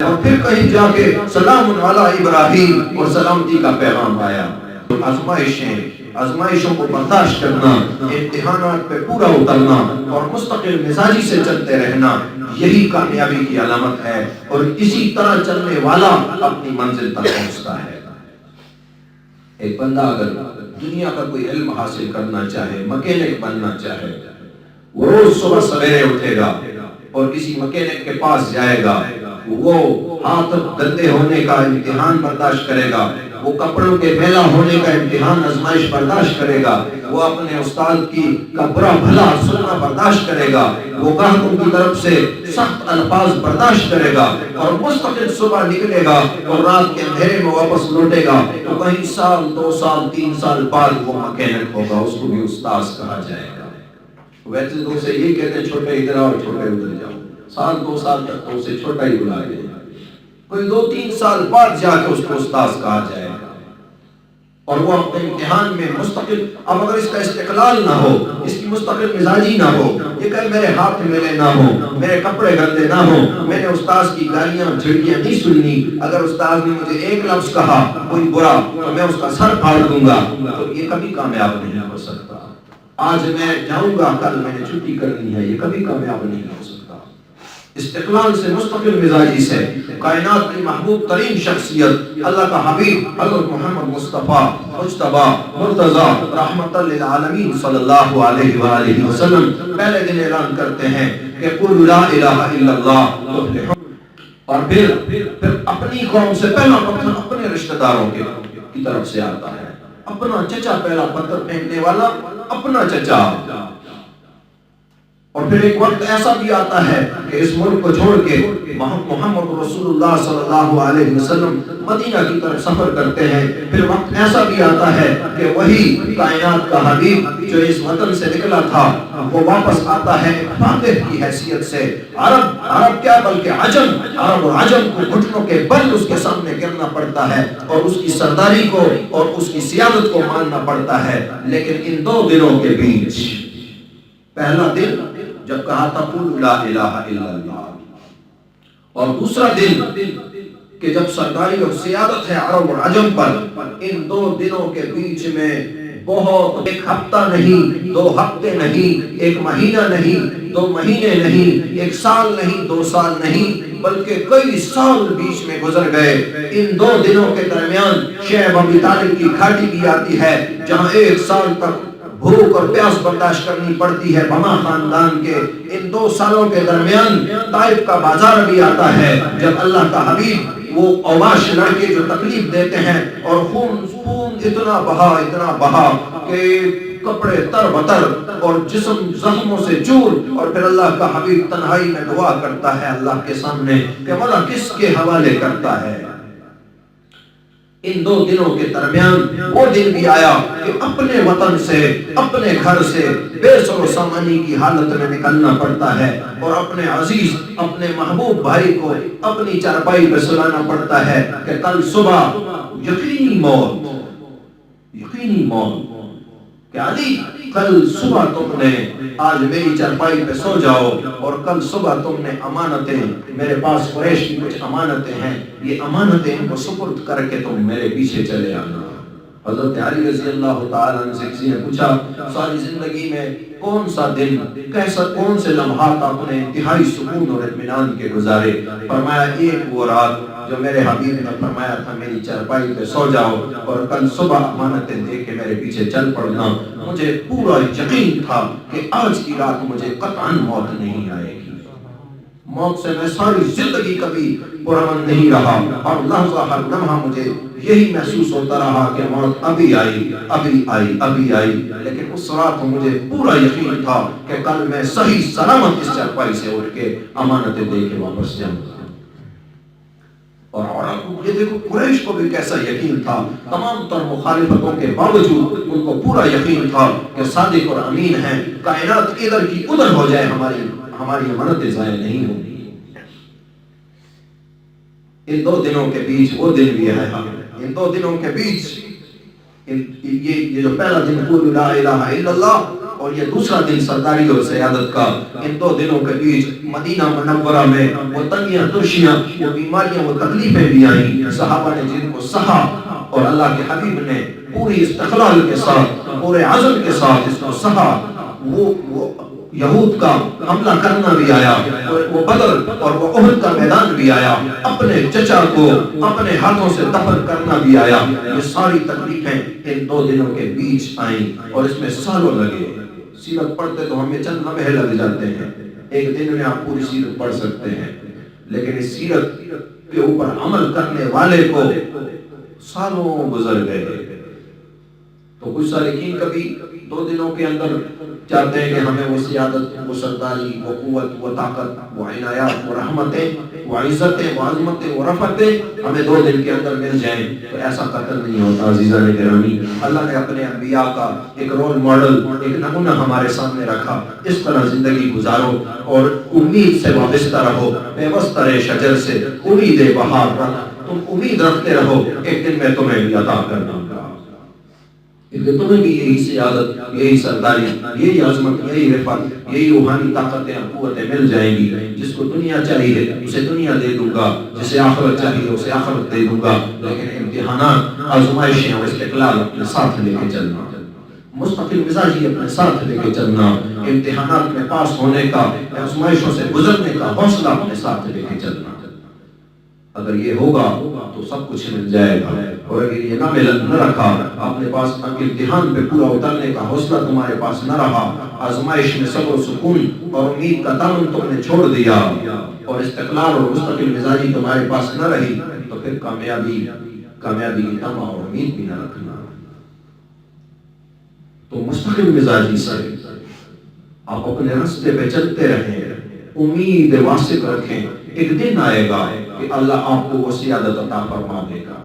اور پھر کہیں جا کے سلام علی ابراہیم اور سلامتی کا پیغام آیا۔ آزمائشوں کو برداشت کرنا، امتحانات پہ پورا اترنا اور مستقل مزاجی سے چلتے رہنا، یہی کامیابی کی علامت ہے، اور اسی طرح چلنے والا اپنی منزل تک پہنچتا ہے۔ ایک بندہ اگر دنیا کا کوئی علم حاصل کرنا چاہے، مکینک بننا چاہے، وہ روز صبح سویرے اٹھے گا اور کسی مکینک کے پاس جائے گا، وہ ہاتھ گندے ہونے کا امتحان برداشت کرے گا، وہ کپڑوں کے میلا ہونے کا امتحان آزمائش برداشت کرے گا، وہ اپنے استاد کا برا بھلا سننا برداشت کرے گا، وہ گاہکوں کی طرف سے سخت الفاظ برداشت کرے گا، اور مستقل صبح نکلے گا اور رات کے اندھیرے میں واپس لوٹے گا، تو کہیں سال 2 سال 3 سال بعد وہ مکینک ہوگا، اس کو بھی استاذ کہا جائے گا۔ ویسے تو اسے یہ کہتے ہیں چھوٹے ادھر آؤ چھوٹے ادھر جاؤ، سال 2 سال تک تو اسے چھوٹا ہی بلا گئے، کوئی 2-3 سال بعد جا کے اس کو استاذ کہا جائے گا، اور وہ اپنے امتحان میں مستقل۔ اب اگر اس کا استقلال نہ ہو، اس کی مستقل مزاجی نہ ہو، یہ کہ میرے ہاتھ میلے نہ ہو، میرے کپڑے گندے نہ ہو، میں نے استاذ کی گالیاں جھڑکیاں نہیں سننی، اگر استاذ نے مجھے ایک لفظ کہا کوئی برا تو میں اس کا سر پھاڑ دوں گا، تو یہ کبھی کامیاب نہیں ہو سکتا۔ آج میں جاؤں گا، کل میں نے چھٹی کرنی ہے، یہ کبھی کامیاب نہیں ہو سکتا۔ استقلال سے، مستقل مزاجی سے، کائنات کی محبوب ترین شخصیت اللہ کا حبیب حضرت محمد مصطفیٰ مجتبی مرتضی رحمت للعالمین صلی اللہ علیہ وآلہ وسلم پہلے دن اعلان کرتے ہیں کہ قل لا الہ الا اللہ تفلحون، اور پھر اپنی قوم سے پہلا پتھر اپنے رشتہ داروں کی طرف سے آتا ہے، اپنا چچا پہلا پتھر پھینکنے والا اپنا چچا۔ اور پھر ایک وقت ایسا بھی آتا ہے کہ اس ملک کو چھوڑ کے محمد رسول اللہ صلی اللہ علیہ وسلم مدینہ کی طرف سفر کرتے ہیں، پھر وقت ایسا بھی آتا ہے کہ وہی کائنات کا حبیب جو اس وطن سے نکلا تھا وہ واپس آتا ہے فاتح کی حیثیت سے۔ عرب کیا بلکہ عجم، عرب اور عجم کو گھٹنوں کے بل اس کے سامنے گرنا پڑتا ہے اور اس کی سرداری کو اور اس کی سیادت کو ماننا پڑتا ہے، لیکن ان 2 دنوں کے بیچ پہلا دن جب کہا تھا قل لا الہ الا اللہ، اور دوسرا دن کہ جب سرداری اور سیادت ہے عرب اور عجم پر، ان 2 دنوں کے بیچ میں بہت، 1 ہفتہ نہیں، 2 ہفتے نہیں، 1 مہینہ نہیں، 2 مہینے نہیں، 1 سال نہیں، 2 سال نہیں، بلکہ کئی سال بیچ میں گزر گئے۔ ان 2 دنوں کے درمیان شعیب ابی طالب کی گھاٹی بھی آتی ہے جہاں 1 سال تک بھوک اور پیاس برداشت کرنی پڑتی ہے بما خاندان کے۔ ان 2 سالوں کے درمیان طائف کا بازار بھی آتا ہے جب اللہ کا حبیب وہ اوباش لڑکے جو تکلیف دیتے ہیں اور خون اتنا بہا کہ کپڑے تر بتر اور جسم زخموں سے چور، اور پھر اللہ کا حبیب تنہائی میں دعا کرتا ہے اللہ کے سامنے کہ مولا کس کے حوالے کرتا ہے۔ ان 2 دنوں کے درمیان وہ دن بھی آیا کہ اپنے وطن سے، اپنے گھر سے بے سر و سامانی کی حالت میں نکلنا پڑتا ہے، اور اپنے عزیز، اپنے محبوب بھائی کو اپنی چارپائی پہ سلانا پڑتا ہے کہ کل صبح یقینی موت کہ علی کل صبح تم نے، آج میری چارپائی پہ سو جاؤ، اور کل صبح تم نے امانتیں، میرے پاس قریش کی کچھ امانتیں ہیں، یہ امانتیں ان کو سپرد کر کے تم میرے پیچھے چلے آنا۔ حضرت علی رضی اللہ تعالیٰ عنہ سے کسی نے پوچھا ساری زندگی میں کون سا دن، کون سے لمحات آپ نے انتہائی سکون اور اطمینان کے گزارے؟ فرمایا ایک وہ رات جو میرے حبیب نے فرمایا تھا میری چارپائی پہ سو جاؤ اور کل صبح امانتیں دے کے میرے پیچھے چل پڑنا، مجھے پورا یقین تھا کہ آج کی رات مجھے قطعاً موت نہیں آئے گی، موت سے میں ساری زندگی کبھی پرامن نہیں رہا، اور لحظہ ہر لمحہ مجھے یہی محسوس ہوتا رہا کہ موت ابھی آئی، لیکن اس رات مجھے پورا یقین تھا کہ کل میں صحیح سلامت اس چارپائی سے اٹھ کے امانتیں دے کے واپس جاؤں گا۔ اور یہ دیکھو قریش کو بھی کیسا یقین تھا، تمام تر مخالفتوں کے باوجود ان کو پورا یقین تھا کہ صادق اور امین ہیں، کائنات ادھر کی ادھر ہو جائے ہماری امانتیں ضائع نہیں ہوں گی۔ ان 2 دنوں کے بیچ وہ دن بھی ہے، ان 2 دنوں کے بیچ یہ جو پہلا دن قول لا الہ الا اللہ، اور یہ دوسرا دن سرداری اور سیادت کا. ان دو دنوں کے بیچ مدینہ منورہ میں وہ تنگیاں ترشیاں، وہ بیماریاں، وہ تکلیفیں بھی آئیں. صحابہ نے جن کو سہا اور اللہ کے حبیب نے پوری استقلال کے ساتھ، پورے عزم کے ساتھ اس کو سہا. وہ یہود کا حملہ کرنا بھی آیا، وہ بدر اور وہ احد کا میدان بھی آیا، اپنے چچا کو اپنے ہاتھوں سے دفن کرنا بھی آیا. یہ ساری تکلیفیں ان دو دنوں کے بیچ آئیں اور اس میں سالوں لگے. سیرت پڑھتے تو ہمیں چند لمحے لگ جاتے ہیں، ایک دن میں آپ پوری سیرت پڑھ سکتے ہیں، لیکن اس سیرت کے اوپر عمل کرنے والے کو سالوں گزر گئے. تو کچھ سالکین کبھی 2 دنوں کے اندر چاہتے ہیں کہ ہمیں وہ سیادت، وہ سرداری، وہ قوت، وہ طاقت، وہ عنایات، وہ رحمتیں، وہ عزتیں، وہ عظمتیں، وہ رفعتیں ہمیں 2 دن کے اندر مل جائیں. تو ایسا قتل نہیں ہوتا عزیزان گرامی. اللہ نے اپنے انبیاء کا ایک رول ماڈل، ایک نمونہ ہمارے سامنے رکھا. اس طرح زندگی گزارو اور امید سے وابستہ رہو. پیوستہ شجر سے امید بہار رکھ. تم امید رکھتے رہو ایک دن میں تمہیں بھی عطا کر دوں گا. تمہیں بھی یہی سیادت، یہی سرداری، یہی عظمت، یہی رفعت، یہی روحانی طاقتیں اور قوتیں مل جائیں گی. جس کو دنیا چاہیے اسے دنیا دے دوں گا، جسے آخرت چاہیے اسے آخرت دے دوں گا. لیکن امتحانات، آزمائشیں اور استقلال اپنے ساتھ لے کے چلنا، مستقل مزاجی اپنے ساتھ لے کے چلنا، امتحانات میں پاس ہونے کا، آزمائشوں سے گزرنے کا حوصلہ اپنے ساتھ لے کے چلنا. اگر یہ ہوگا تو سب کچھ مل جائے گا. اور اگر یہ نہ رکھا، اپنے پاس امتحان پہ پورا اترنے کا حوصلہ تمہارے پاس نہ رہا، آزمائش میں صبر و سکون اور امید کا دامن تم نے چھوڑ دیا اور استقلال اور مستقل مزاجی تمہارے پاس نہ رہی، تو پھر کامیابی کی طمع اور امید بھی نہ رکھنا. تو مستقل مزاجی سے آپ اپنے راستے پہ چلتے رہیں، امید واسق رکھیں. ایک دن آئے گا کہ اللہ آپ کو وہ سیادت عطا فرما دے گا.